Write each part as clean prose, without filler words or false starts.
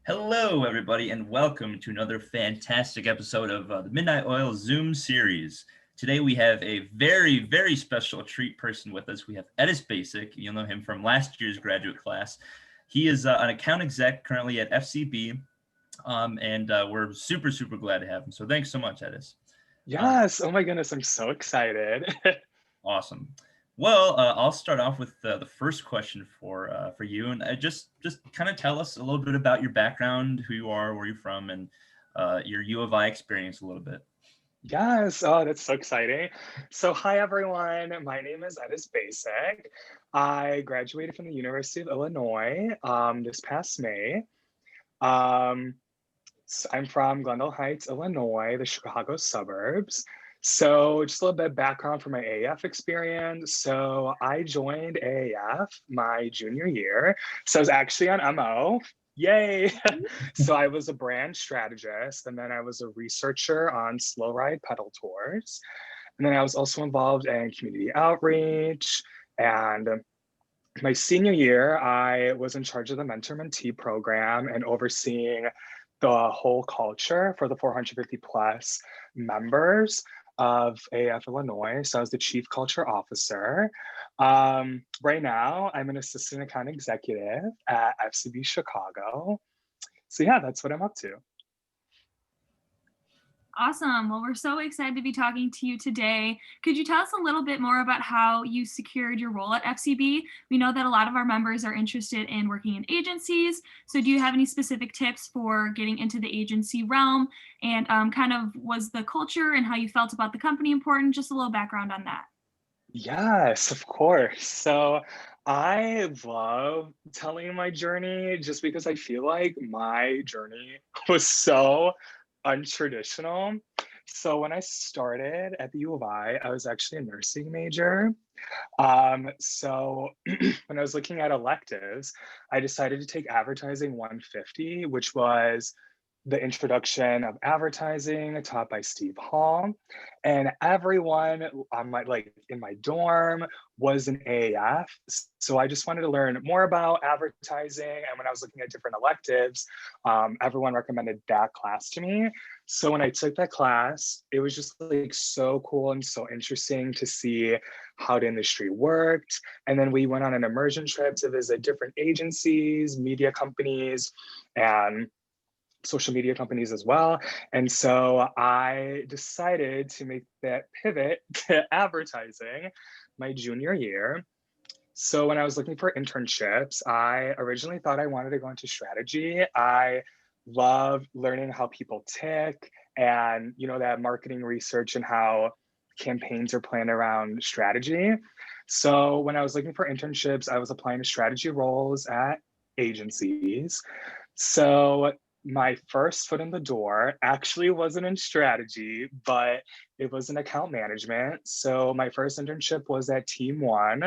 Hello, everybody, and welcome to another fantastic episode of the Midnight Oil Zoom series. Today we have a very, very special treat person with us. We have Edis Basic. You'll know him from last year's graduate class. He is an account exec currently at FCB, and we're super, super glad to have him. So thanks so much, Edis. Yes. Oh my goodness. I'm so excited. Awesome. Well, I'll start off with the first question for you, and just kind of tell us a little bit about your background, who you are, where you're from, and your U of I experience a little bit. Yes. Oh, that's so exciting. So, hi, everyone. My name is Edis Basic. I graduated from the University of Illinois this past May. Um, I'm from Glendale Heights, Illinois, the Chicago suburbs. So, just a little bit of background for my AAF experience. So, I joined AAF my junior year. So, I was actually on MO. Yay! So, I was a brand strategist, and then I was a researcher on slow ride pedal tours. And then I was also involved in community outreach. And my senior year, I was in charge of the mentor mentee program and overseeing the whole culture for the 450 plus members of AF Illinois. So I was the chief culture officer. Right now, I'm an assistant account executive at FCB Chicago. So yeah, that's what I'm up to. Awesome. Well, we're so excited to be talking to you today. Could you tell us a little bit more about how you secured your role at FCB? We know that a lot of our members are interested in working in agencies. So do you have any specific tips for getting into the agency realm? And kind of was the culture and how you felt about the company important? Just a little background on that. Yes, of course. So I love telling my journey just because I feel like my journey was so untraditional. So when I started at the U of I was actually a nursing major. So when I was looking at electives, I decided to take advertising 150, which was the introduction of advertising taught by Steve Hall. And everyone on like in my dorm was an AAF. So I just wanted to learn more about advertising. And when I was looking at different electives, everyone recommended that class to me. So when I took that class, it was just like so cool and so interesting to see how the industry worked. And then we went on an immersion trip to visit different agencies, media companies, and social media companies as well. And so I decided to make that pivot to advertising my junior year. So when I was looking for internships, I originally thought I wanted to go into strategy. I love learning how people tick and, that marketing research and how campaigns are planned around strategy. So when I was looking for internships, I was applying to strategy roles at agencies. So my first foot in the door actually wasn't in strategy, but it was in account management. So my first internship was at Team One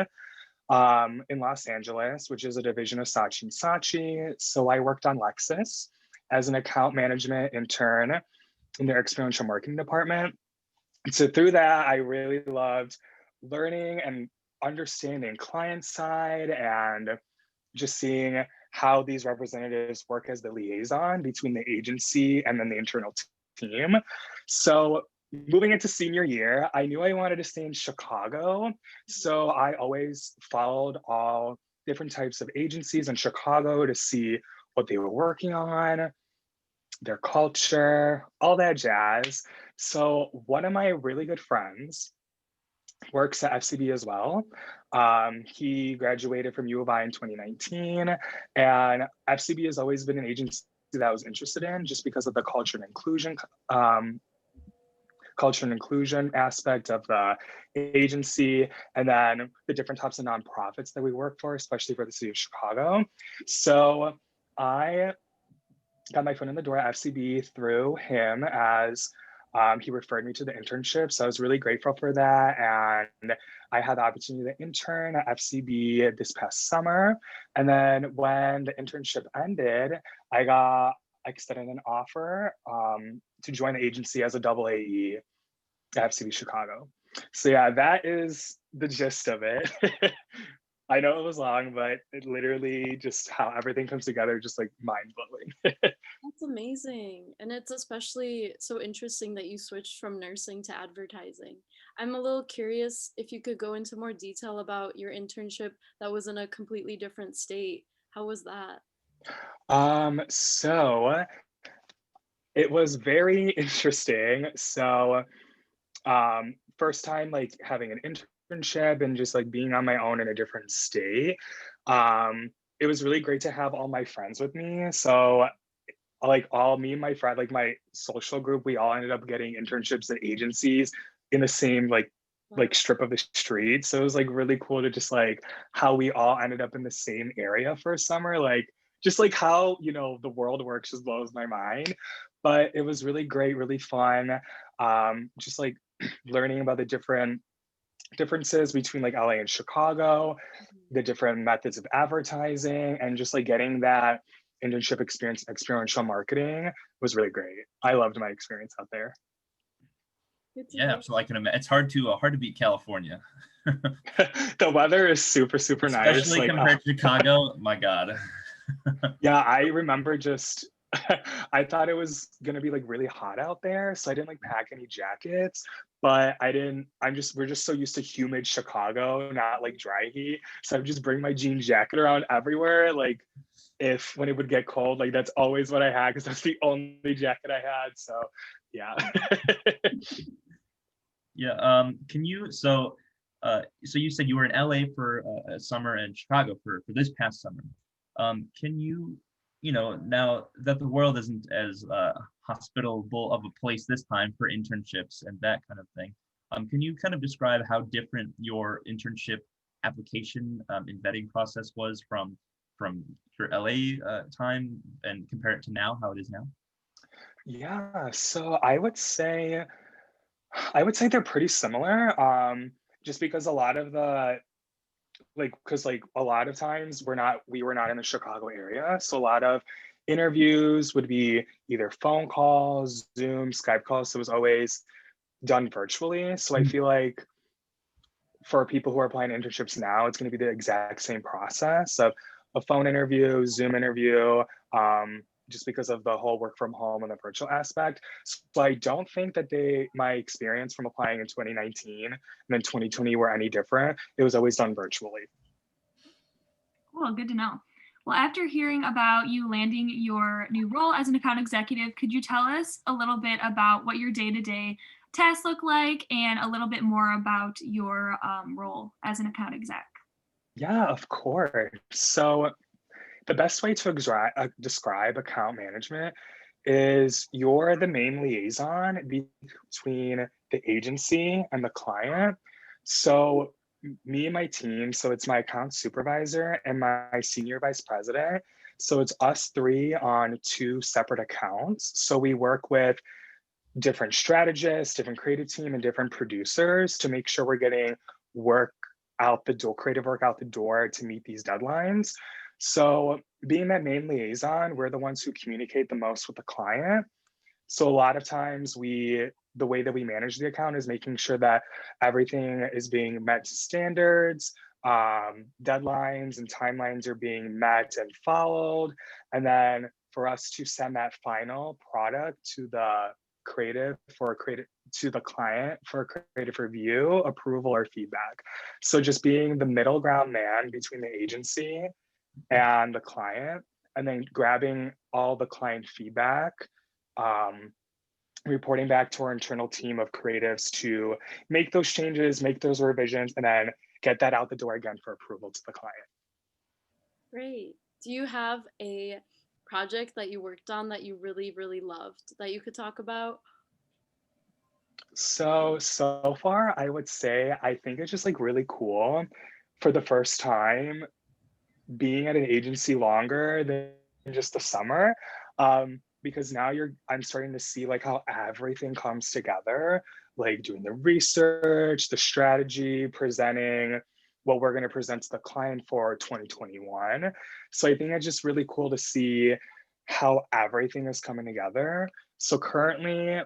in Los Angeles, which is a division of Saatchi & Saatchi. So I worked on Lexus as an account management intern in their experiential marketing department. So through that, I really loved learning and understanding client side and just seeing how these representatives work as the liaison between the agency and then the internal team. So moving into senior year, I knew I wanted to stay in Chicago. So I always followed all different types of agencies in Chicago to see what they were working on, their culture, all that jazz. So one of my really good friends works at FCB as well. He graduated from U of I in 2019, and FCB has always been an agency that I was interested in just because of the culture and inclusion aspect of the agency, and then the different types of nonprofits that we work for, especially for the city of Chicago. So I got my foot in the door at FCB through him as he referred me to the internship. So I was really grateful for that. And I had the opportunity to intern at FCB this past summer. And then when the internship ended, I got extended an offer to join the agency as a double AE at FCB Chicago. So yeah, that is the gist of it. I know it was long, but it literally just how everything comes together, just like mind blowing. That's amazing. And it's especially so interesting that you switched from nursing to advertising. I'm a little curious if you could go into more detail about your internship that was in a completely different state. How was that? So it was very interesting. So first time like having an internship and just like being on my own in a different state. Um, it was really great to have all my friends with me. So like all me and my friend, like my social group, we all ended up getting internships at agencies in the same Wow. strip of the street. So it was like really cool to just like how we all ended up in the same area for a summer. Like just like how, you know, the world works just blows my mind. But it was really great, really fun. Just like learning about the differences between like LA and Chicago, Mhm. the different methods of advertising, and just like getting that internship experience, experiential marketing was really great. I loved my experience out there. Good to Yeah, hear. so I can imagine it's hard to beat California, The weather is super, super nice. especially Like, compared to Chicago. My God. yeah, I remember just I thought it was gonna be like really hot out there, so I didn't like pack any jackets. But I didn't. We're just so used to humid Chicago, not like dry heat. So I would just bring my jean jacket around everywhere. Like if when it would get cold, like that's always what I had because that's the only jacket I had. So yeah. Yeah. Can you so you said you were in LA for a summer and Chicago for this past summer. Can you, now that the world isn't as hospitable of a place this time for internships and that kind of thing, can you kind of describe how different your internship application and vetting process was from your LA time and compare it to now, how it is now? Yeah, so I would say they're pretty similar. Just because a lot of the because like a lot of times we were not in the Chicago area. So a lot of interviews would be either phone calls, Zoom, Skype calls. So it was always done virtually. So I Mm. feel like for people who are applying internships now, it's going to be the exact same process of a phone interview, Zoom interview, just because of the whole work from home and the virtual aspect. So I don't think that my experience from applying in 2019 and then 2020 were any different. It was always done virtually. Cool, good to know. Well, after hearing about you landing your new role as an account executive, could you tell us a little bit about what your day-to-day tasks look like and a little bit more about your role as an account exec? Yeah, of course. So the best way to describe account management is you're the main liaison between the agency and the client. So me and my team, so it's my account supervisor and my senior vice president. So it's us three on two separate accounts. So we work with different strategists, different creative team, and different producers to make sure we're getting work out the door, creative work out the door to meet these deadlines. So, being that main liaison, we're the ones who communicate the most with the client. So, a lot of times, the way that we manage the account is making sure that everything is being met to standards, deadlines and timelines are being met and followed. And then for us to send that final product to the creative to the client for creative review, approval, or feedback. So just being the middle ground man between the agency and the client, and then grabbing all the client feedback, um, reporting back to our internal team of creatives to make those changes, make those revisions, and then get that out the door again for approval to the client. Great. Do you have a project that you worked on that you really, really loved that you could talk about? So far, I would say I think it's just like really cool for the first time being at an agency longer than just the summer. Because now I'm starting to see like how everything comes together, like doing the research, the strategy, presenting what we're going to present to the client for 2021. So I think it's just really cool to see how everything is coming together. So currently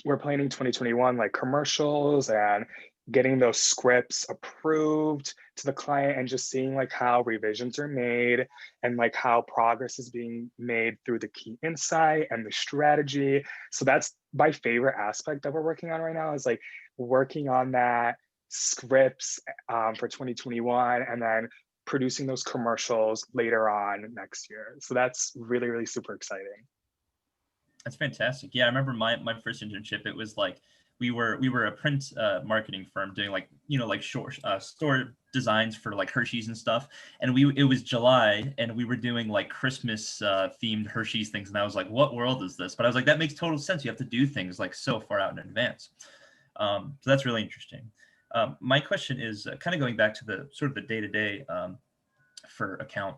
we're planning 2021 like commercials and getting those scripts approved to the client and just seeing like how revisions are made and like how progress is being made through the key insight and the strategy. So that's my favorite aspect that we're working on right now, is like working on that scripts for 2021 and then producing those commercials later on next year. So that's really, really super exciting. That's fantastic. Yeah, I remember my first internship. It was like we were a print marketing firm doing like like short store designs for like Hershey's and stuff. And it was July and we were doing like Christmas themed Hershey's things. And I was like, what world is this? But I was like, that makes total sense. You have to do things like so far out in advance. So that's really interesting. My question is kind of going back to the sort of the day-to-day for account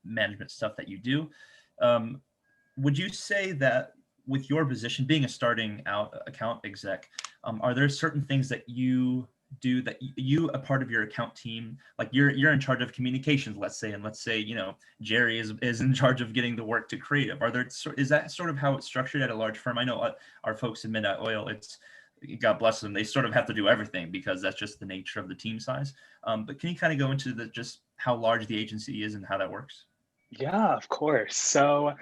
management stuff that you do. Would you say that with your position being a starting out account exec, are there certain things that you do that you a part of your account team, like you're in charge of communications, let's say, and let's say Jerry is in charge of getting the work to creative? Is that sort of how it's structured at a large firm? I know our folks in Midnight Oil, it's God bless them, they sort of have to do everything because that's just the nature of the team size. But can you kind of go into just how large the agency is and how that works? Yeah, of course. So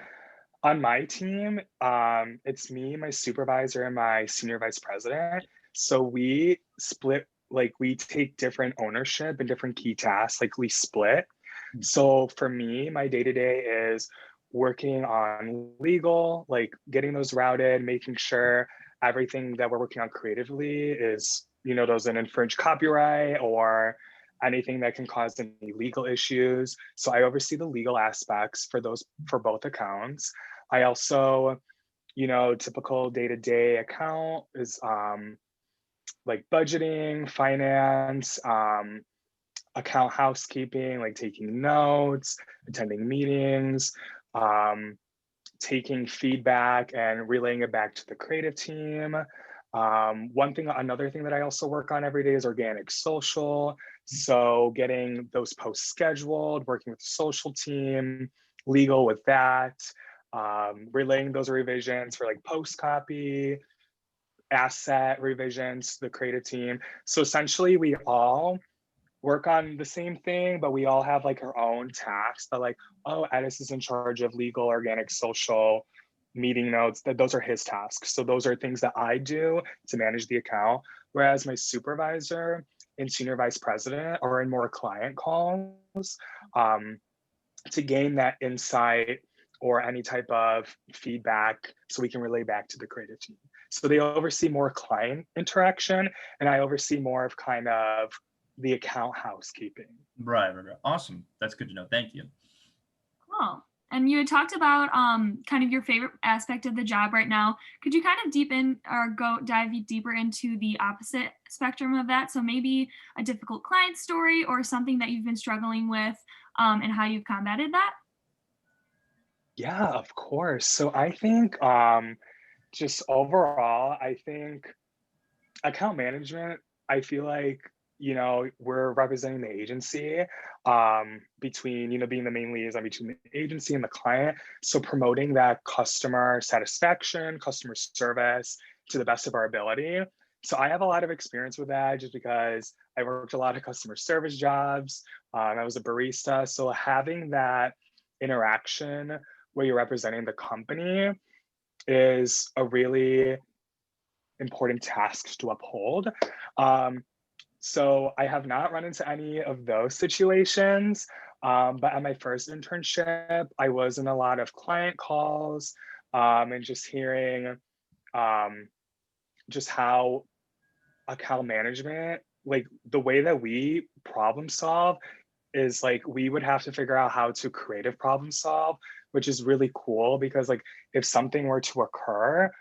on my team, it's me, my supervisor, and my senior vice president. So we split, like we take different ownership and different key tasks, like we split. So for me, my day-to-day is working on legal, like getting those routed, making sure everything that we're working on creatively is, doesn't infringe copyright or anything that can cause any legal issues. So I oversee the legal aspects for both accounts. I also, typical day-to-day account is like budgeting, finance, account housekeeping, like taking notes, attending meetings, taking feedback and relaying it back to the creative team. Another thing that I also work on every day is organic social. So getting those posts scheduled, working with the social team, legal with that, relaying those revisions for like post copy, asset revisions to the creative team. So essentially we all work on the same thing, but we all have like our own tasks that like, oh, Edis is in charge of legal, organic, social, meeting notes, that those are his tasks. So those are things that I do to manage the account. Whereas my supervisor and senior vice president are in more client calls to gain that insight or any type of feedback so we can relay back to the creative team. So they oversee more client interaction and I oversee more of kind of the account housekeeping. Right. Awesome. That's good to know. Thank you. Cool. And you had talked about kind of your favorite aspect of the job right now. Could you kind of dive deeper into the opposite spectrum of that? So maybe a difficult client story or something that you've been struggling with and how you've combated that? Yeah, of course. So I think just overall, I think account management, I feel like we're representing the agency between being the main liaison between the agency and the client, so promoting that customer satisfaction, customer service to the best of our ability. So I have a lot of experience with that just because I worked a lot of customer service jobs. I was a barista, so having that interaction where you're representing the company is a really important task to uphold. So I have not run into any of those situations, but at my first internship, I was in a lot of client calls and just hearing just how account management, like the way that we problem solve is like we would have to figure out how to creative problem solve, which is really cool because like if something were to occur,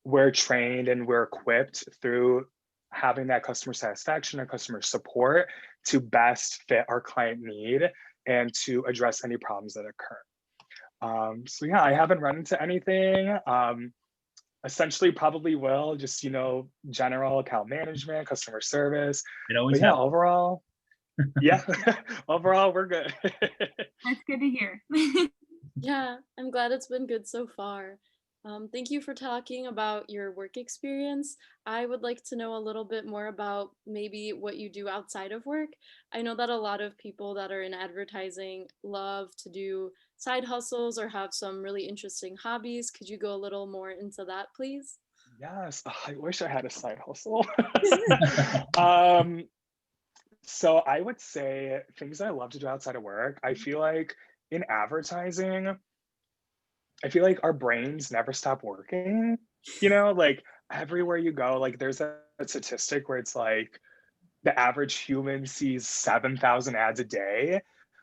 we're trained and we're equipped through having that customer satisfaction and customer support to best fit our client need and to address any problems that occur. So yeah, I haven't run into anything. Essentially probably will, just, general account management, customer service. It always But yeah, happens. overall, yeah, overall, we're good. That's good to hear. Yeah, I'm glad it's been good so far. Thank you for talking about your work experience. I would like to know a little bit more about maybe what you do outside of work. I know that a lot of people that are in advertising love to do side hustles or have some really interesting hobbies. Could you go a little more into that, please? Yes, I wish I had a side hustle. um, so I would say things that I love to do outside of work. I feel like in advertising, I feel like our brains never stop working. Like everywhere you go, like there's a statistic where it's like the average human sees 7,000 ads a day.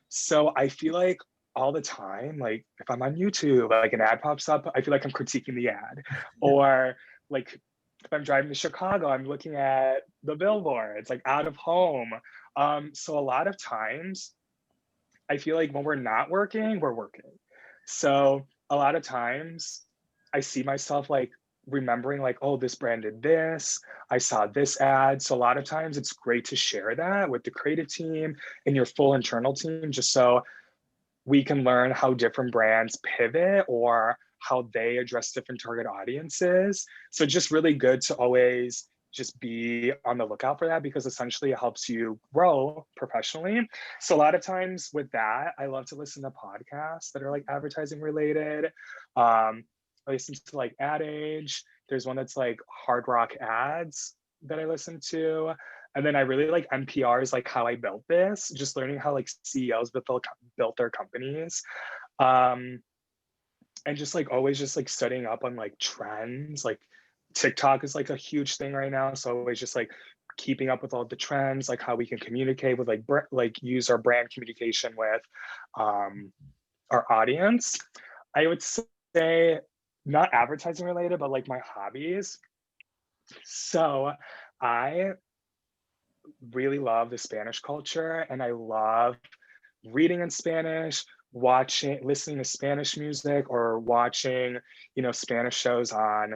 So I feel like all the time, like if I'm on YouTube, like an ad pops up, I feel like I'm critiquing the ad. Or like if I'm driving to Chicago, I'm looking at the billboards, like out of home. So a lot of times I feel like when we're not working, we're working. So a lot of times I see myself like remembering like, oh, this brand did this. I saw this ad. So a lot of times it's great to share that with the creative team and your full internal team, just so we can learn how different brands pivot or how they address different target audiences. So just really good to always just be on the lookout for that, because essentially it helps you grow professionally. So a lot of times with that, I love to listen to podcasts that are like advertising related. I listen to like Ad Age. There's one that's like Hard Rock Ads that I listen to. And then I really like NPR's like How I Built This, just learning how like CEOs built their companies. Um, and just like always just like studying up on like trends. Like TikTok is like a huge thing right now. So always just like keeping up with all the trends, like how we can communicate with like use our brand communication with our audience. I would say not advertising related, but like my hobbies. So I really love the Spanish culture, and I love reading in Spanish, listening to Spanish music, or watching, Spanish shows on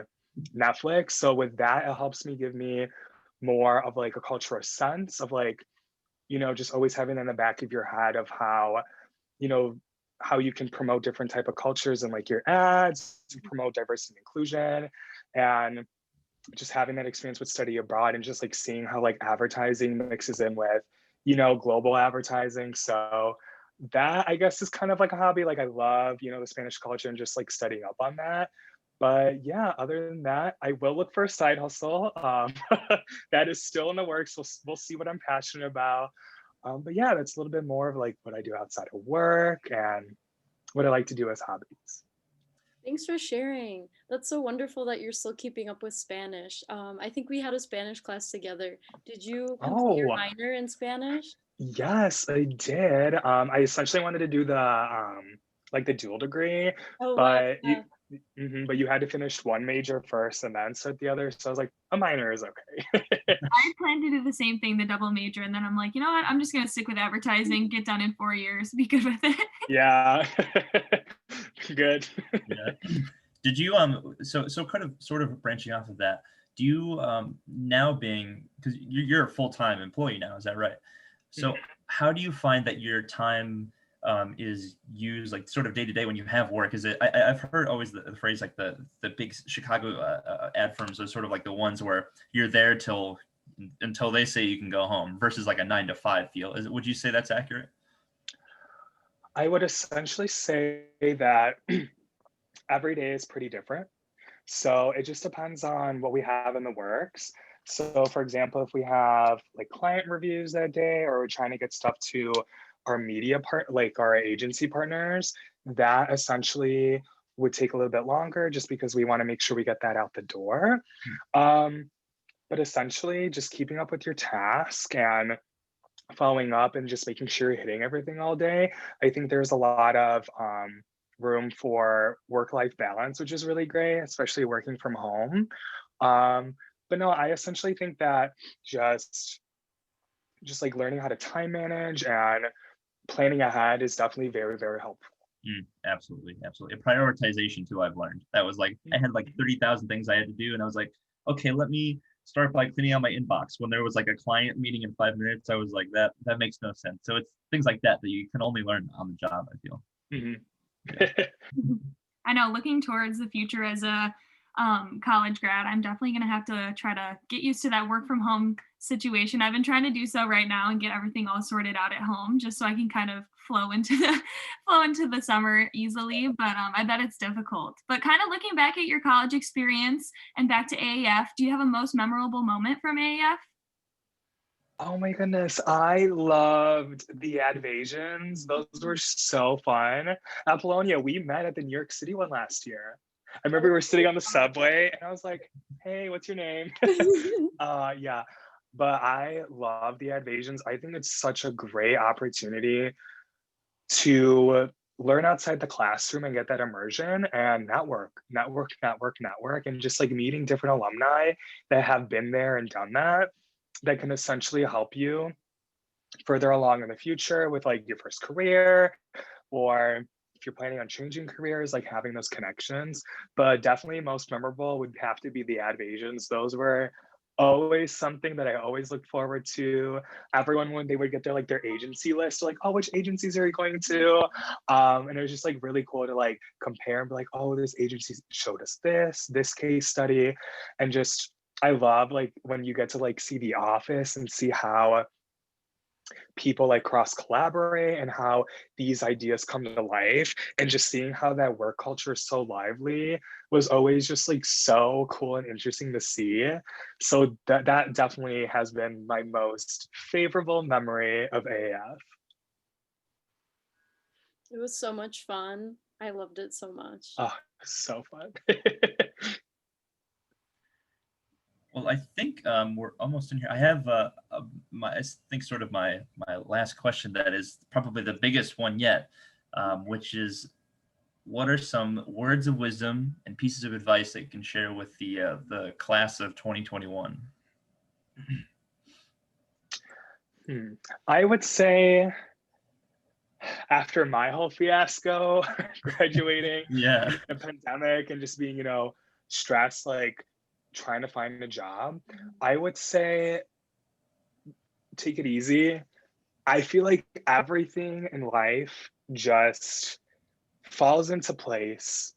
Netflix. So with that, it helps me give me more of like a cultural sense of like, just always having in the back of your head of how, you know, how you can promote different type of cultures and like your ads to promote diversity and inclusion. And just having that experience with study abroad and just like seeing how like advertising mixes in with, global advertising. So that I guess is kind of like a hobby. Like I love, the Spanish culture and just like studying up on that. But yeah, other than that, I will look for a side hustle. That is still in the works. We'll see what I'm passionate about. But yeah, that's a little bit more of like what I do outside of work and what I like to do as hobbies. Thanks for sharing. That's so wonderful that you're still keeping up with Spanish. I think we had a Spanish class together. Did you complete your Oh, minor in Spanish? yes, I did. I essentially wanted to do the like the dual degree, Oh, wow. but you had to finish one major first and then start the other. So I was like, a minor is okay. I plan to do the same thing, the double major, and then I'm like, you know what? I'm just gonna stick with advertising, get done in 4 years, be good with it. Yeah. Good. Yeah. Did you so kind of sort of branching off of that, do you now being, because you're a full-time employee now, is that right? So how do you find that your time is used like sort of day to day when you have work? Is it I've heard always the phrase like the big Chicago ad firms are sort of like the ones where you're there until they say you can go home versus like a 9 to 5 feel. Would you say that's accurate? I would essentially say that every day is pretty different. So it just depends on what we have in the works. So for example, if we have like client reviews that day, or we're trying to get stuff to our media part, like our agency partners, that essentially would take a little bit longer just because we want to make sure we get that out the door. But essentially just keeping up with your task and following up and just making sure you're hitting everything all day. I think there's a lot of room for work-life balance, which is really great, especially working from home. But no, I essentially think that just like learning how to time manage and planning ahead is definitely very, very helpful. Absolutely, absolutely. Prioritization too, I've learned. That was like I had like 30,000 things I had to do, and I was like, okay, let me start by cleaning out my inbox. When there was like a client meeting in 5 minutes, I was like, that makes no sense. So it's things like that that you can only learn on the job, I feel. Mhm. I I know looking towards the future as a college grad, I'm definitely going to have to try to get used to that work from home situation. I've been trying to do so right now and get everything all sorted out at home just so I can kind of flow into the flow into the summer easily. But I bet it's difficult. But kind of looking back at your college experience and back to AAF, do you have a most memorable moment from AAF? Oh my goodness, I loved the Advasions. Those were so fun. Apollonia, we met at the New York City one last year. I remember we were sitting on the subway and I was like, hey, what's your name? Yeah, but I love the Advasions. I think it's such a great opportunity to learn outside the classroom and get that immersion and network, and just like meeting different alumni that have been there and done that, that can essentially help you further along in the future with like your first career, or if you're planning on changing careers, like having those connections. But definitely most memorable would have to be the Advasions. Those were always something that I always looked forward to. Everyone, when they would get their like their agency list, like, oh, which agencies are you going to? And it was just like really cool to like compare and be like, oh, this agency showed us this case study. And just I love like when you get to like see the office and see how people like cross collaborate and how these ideas come to life, and just seeing how that work culture is so lively was always just like so cool and interesting to see. So that definitely has been my most favorable memory of AF. It was so much fun. I loved it so much. Oh, so fun. Well, I think we're almost in here. I have I think sort of my last question that is probably the biggest one yet, which is, what are some words of wisdom and pieces of advice that you can share with the class of 2021? I would say after my whole fiasco graduating, Yeah. the pandemic, and just being, stressed, like trying to find a job, I would say take it easy. I feel like everything in life just falls into place.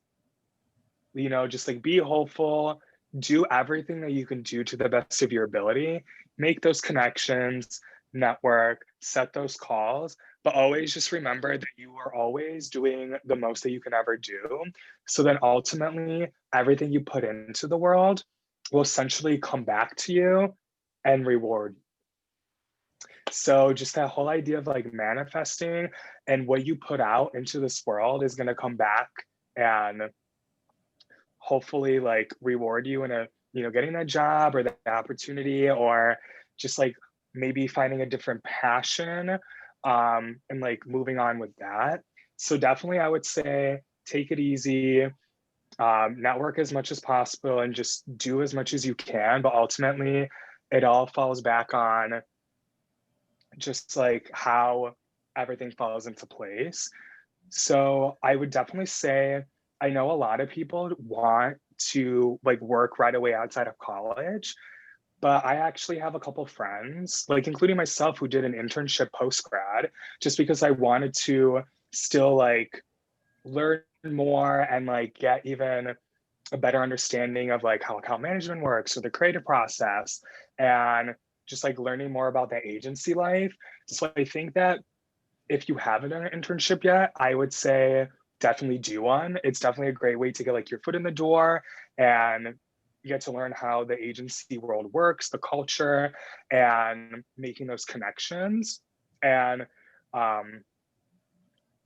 Just like be hopeful, do everything that you can do to the best of your ability, make those connections, network, set those calls, but always just remember that you are always doing the most that you can ever do. So then ultimately, everything you put into the world will essentially come back to you and reward. So just that whole idea of like manifesting, and what you put out into this world is going to come back and hopefully like reward you in a, getting that job or that opportunity, or just like maybe finding a different passion, and like moving on with that. So definitely I would say take it easy, network as much as possible, and just do as much as you can. But ultimately it all falls back on just like how everything falls into place. So I would definitely say, I know a lot of people want to like work right away outside of college, but I actually have a couple friends, like including myself, who did an internship post grad, just because I wanted to still like learn more and like get even a better understanding of like how account management works or the creative process, and just like learning more about the agency life. So I think that if you haven't done an internship yet, I would say definitely do one. It's definitely a great way to get like your foot in the door, and you get to learn how the agency world works, the culture, and making those connections, and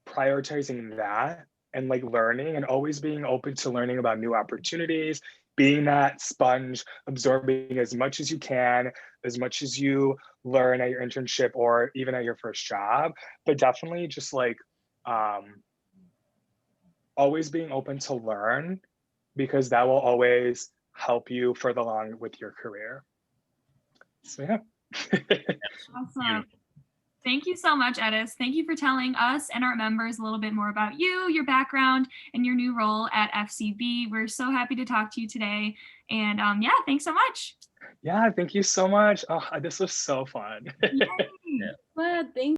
prioritizing that, and like learning and always being open to learning about new opportunities, being that sponge, absorbing as much as you can, as much as you learn at your internship or even at your first job. But definitely just like always being open to learn, because that will always help you further along with your career. So yeah. Awesome. Thank you so much, Edis. Thank you for telling us and our members a little bit more about you, your background, and your new role at FCB. We're so happy to talk to you today. And yeah, thanks so much. Yeah, thank you so much. Oh, this was so fun. Yeah. But thank